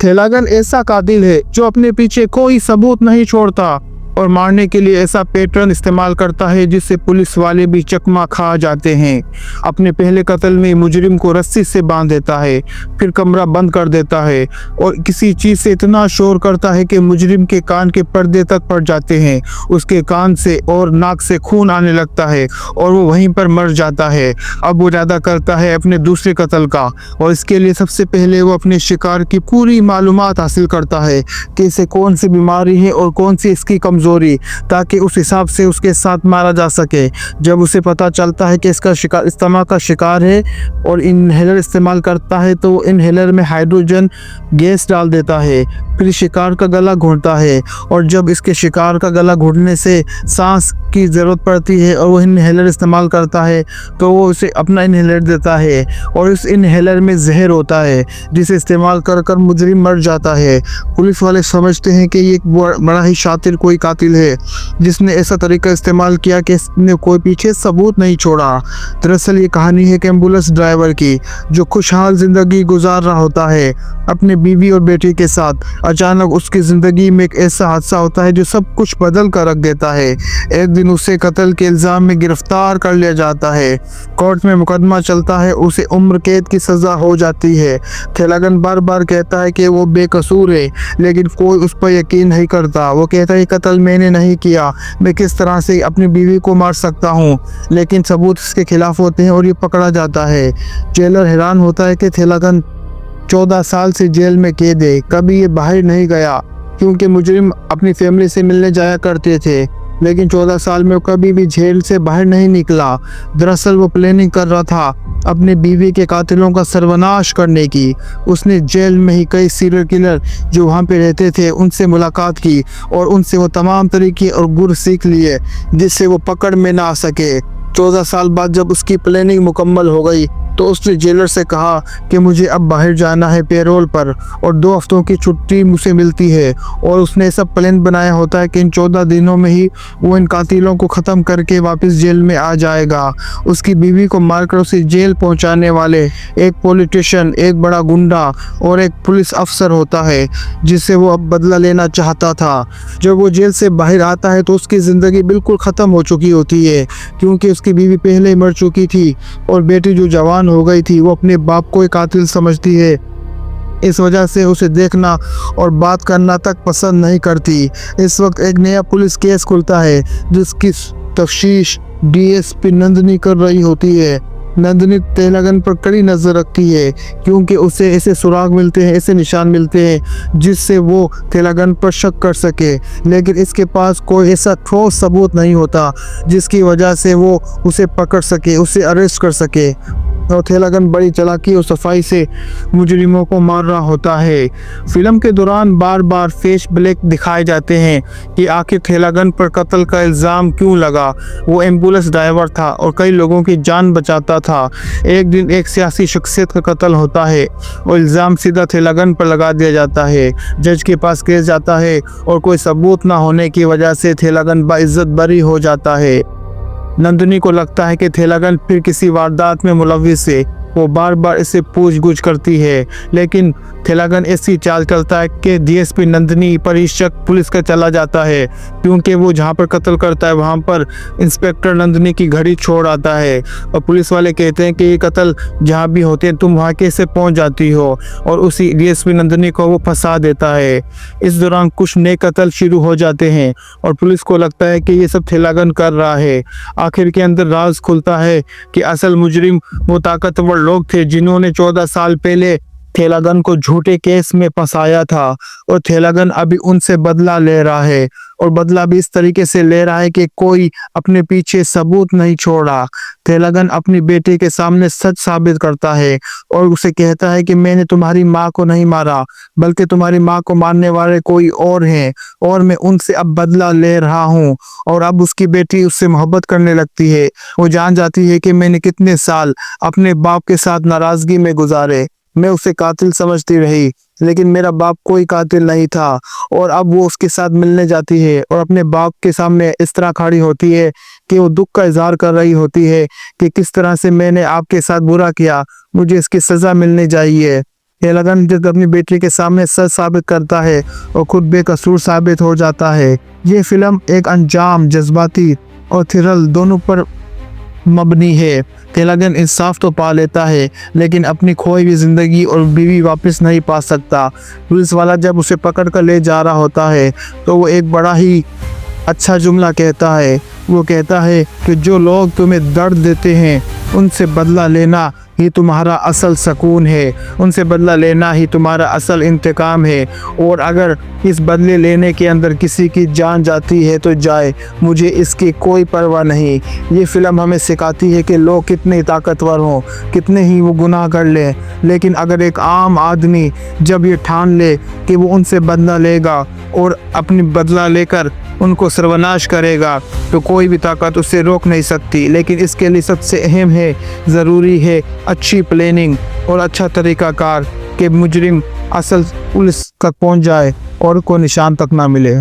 थेलागन ऐसा कातिल है जो अपने पीछे कोई सबूत नहीं छोड़ता और मारने के लिए ऐसा पैटर्न इस्तेमाल करता है जिससे पुलिस वाले भी चकमा खा जाते हैं। अपने पहले कत्ल में मुजरिम को रस्सी से बांध देता है, फिर कमरा बंद कर देता है और किसी चीज से इतना शोर करता है कि मुजरिम के कान के पर्दे तक पड़ जाते हैं। उसके कान से और नाक से खून आने लगता है और वो वहीं पर मर जाता है। अब वो इरादा करता है अपने दूसरे कत्ल का और इसके लिए सबसे पहले वो अपने शिकार की पूरी मालूमात हासिल करता है कि इसे कौन सी बीमारी है और कौन सी इसकी कमजोरी, ताकि उस हिसाब से उसके साथ मारा जा सके। जब उसे पता चलता है कि इसका शिकार इस्तेमा का शिकार है और इनहेलर इस्तेमाल करता है तो इनहेलर में हाइड्रोजन गैस डाल देता है, फिर शिकार का गला घोंटता है और जब इसके शिकार का गला घोंटने से सांस की ज़रूरत पड़ती है और वो इनहेलर इस्तेमाल करता है तो वो उसे अपना इनहेलर देता है और इस इनहेलर में जहर होता है जिसे इस्तेमाल कर कर मुजरिम मर जाता है। पुलिस वाले समझते हैं कि ये एक बड़ा ही शातिर कोई कातिल है जिसने ऐसा तरीका इस्तेमाल किया कि इसने कोई पीछे सबूत नहीं छोड़ा। दरअसल ये कहानी है एक एम्बुलेंस ड्राइवर की जो खुशहाल ज़िंदगी गुजार रहा होता है अपने बीवी और बेटी के साथ। अचानक उसकी ज़िंदगी में एक ऐसा हादसा होता है जो सब कुछ बदल कर रख देता है। एक दिन उसे कत्ल के इल्ज़ाम में गिरफ्तार कर लिया जाता है। कोर्ट में मुकदमा चलता है, उसे उम्र कैद की सज़ा हो जाती है। थेलागन बार बार कहता है कि वो बेकसूर है लेकिन कोई उस पर यकीन नहीं करता। वो कहता है कत्ल मैंने नहीं किया, मैं किस तरह से अपनी बीवी को मार सकता हूँ, लेकिन सबूत इसके खिलाफ होते हैं और ये पकड़ा जाता है। जेलर हैरान होता है कि थेलागन 14 साल से जेल में कैद है, कभी ये बाहर नहीं गया क्योंकि मुजरिम अपनी फैमिली से मिलने जाया करते थे, लेकिन 14 साल में वो कभी भी जेल से बाहर नहीं निकला। दरअसल वो प्लानिंग कर रहा था अपने बीवी के कातिलों का सर्वनाश करने की। उसने जेल में ही कई सीरियल किलर जो वहाँ पे रहते थे उनसे मुलाकात की और उनसे वो तमाम तरीके और गुर सीख लिए जिससे वो पकड़ में ना आ सके। 14 साल बाद जब उसकी प्लानिंग मुकम्मल हो गई तो उसने जेलर से कहा कि मुझे अब बाहर जाना है पेरोल पर और 2 हफ्तों की छुट्टी मुझे मिलती है और उसने सब प्लान बनाया होता है कि इन 14 दिनों में ही वो इन कातिलों को ख़त्म करके वापस जेल में आ जाएगा। उसकी बीवी को मारकर उसे जेल पहुंचाने वाले एक पॉलिटिशियन, एक बड़ा गुंडा और एक पुलिस अफसर होता है जिससे वो अब बदला लेना चाहता था। जब वो जेल से बाहर आता है तो उसकी ज़िंदगी बिल्कुल ख़त्म हो चुकी होती है क्योंकि उसकी बीवी पहले ही मर चुकी थी और बेटी जो जवान हो गई थी वो अपने बाप को एक कातिल समझती है। इस वजह से उसे देखना और बात करना तक पसंद नहीं करती। इस वक्त एक नया पुलिस केस खुलता है जिसकी तफ्तीश डीएसपी नंदिनी कर रही होती है। नंदिनी थेलागन पर कड़ी नज़र रखती है क्योंकि उसे ऐसे सुराग मिलते हैं, ऐसे निशान मिलते हैं जिससे वो थेलागन पर शक कर सके, लेकिन इसके पास कोई ऐसा ठोस सबूत नहीं होता जिसकी वजह से वो उसे पकड़ सके, उसे अरेस्ट कर सके। और थेलागन बड़ी चालाकी और सफाई से मुजरिमों को मार रहा होता है। फिल्म के दौरान बार बार फ्लैश बैक दिखाए जाते हैं कि आखिर थेलागन पर कत्ल का इल्ज़ाम क्यों लगा। वो एम्बुलेंस ड्राइवर था और कई लोगों की जान बचाता था। एक दिन एक सियासी शख्सियत का कत्ल होता है और इल्ज़ाम सीधा थेलागन पर लगा दिया जाता है। जज के पास केस जाता है और कोई सबूत ना होने की वजह से थेलागन बाइज्जत बरी हो जाता है। नंदिनी को लगता है कि थेलागन फिर किसी वारदात में मुलव्विस है। वो बार बार इससे पूछ-गुछ करती है लेकिन थेलागन ऐसी चाल चलता है कि डीएसपी नंदिनी पर ही शक पुलिस का चला जाता है क्योंकि वो जहाँ पर कत्ल करता है वहाँ पर इंस्पेक्टर नंदिनी की घड़ी छोड़ आता है और पुलिस वाले कहते हैं कि ये कत्ल जहाँ भी होते हैं तुम वहाँ कैसे पहुँच जाती हो, और उसी डीएसपी नंदिनी को वो फंसा देता है। इस दौरान कुछ नए कत्ल शुरू हो जाते हैं और पुलिस को लगता है कि ये सब थेलागन कर रहा है। आखिर के अंदर राज खुलता है कि असल मुजरिम वो ताकतवर लोग थे जिन्होंने 14 साल पहले थेलागन को झूठे केस में फंसाया था और थेलागन अभी उनसे बदला ले रहा है और बदला भी इस तरीके से ले रहा है कि कोई अपने पीछे सबूत नहीं छोड़ा। थेलागन अपनी बेटी के सामने सच साबित करता है और उसे कहता है कि मैंने तुम्हारी माँ को नहीं मारा बल्कि तुम्हारी माँ को मारने वाले कोई और हैं और मैं उनसे अब बदला ले रहा हूँ। और अब उसकी बेटी उससे मोहब्बत करने लगती है। वो जान जाती है कि मैंने कितने साल अपने बाप के साथ नाराजगी में गुजारे। मैं उसे कातिल समझती रही लेकिन मेरा बाप कोई कातिल नहीं था। और अब वो उसके साथ मिलने जाती है और अपने बाप के सामने इस तरह खड़ी होती है कि वो दुख का इजहार कर रही होती है कि किस तरह से मैंने आपके साथ बुरा किया, मुझे इसकी सज़ा मिलनी चाहिए। तेलंगन जब अपनी बेटी के सामने सच साबित करता है और खुद बेकसूर साबित हो जाता है। ये फिल्म एक अंजाम, जज्बाती और थ्रिल दोनों पर मबनी है। तेलंगन इंसाफ तो पा लेता है लेकिन अपनी खोई हुई जिंदगी और बीवी वापस नहीं पा सकता। पुलिस वाला जब उसे पकड़ कर ले जा रहा होता है तो वो एक बड़ा ही अच्छा जुमला कहता है। वो कहता है कि जो लोग तुम्हें दर्द देते हैं उनसे बदला लेना ही तुम्हारा असल सुकून है, उनसे बदला लेना ही तुम्हारा असल इंतकाम है। और अगर इस बदले लेने के अंदर किसी की जान जाती है तो जाए, मुझे इसकी कोई परवाह नहीं। ये फिल्म हमें सिखाती है कि लोग कितने ताकतवर हों, कितने ही वो गुनाह कर लें, लेकिन अगर एक आम आदमी जब ये ठान ले कि वो उनसे बदला लेगा और अपनी बदला लेकर उनको सर्वनाश करेगा तो कोई भी ताकत उसे रोक नहीं सकती। लेकिन इसके लिए सबसे अहम है, ज़रूरी है अच्छी प्लानिंग और अच्छा तरीक़ाकार कि मुजरिम असल पुलिस तक पहुंच जाए और कोई निशान तक ना मिले।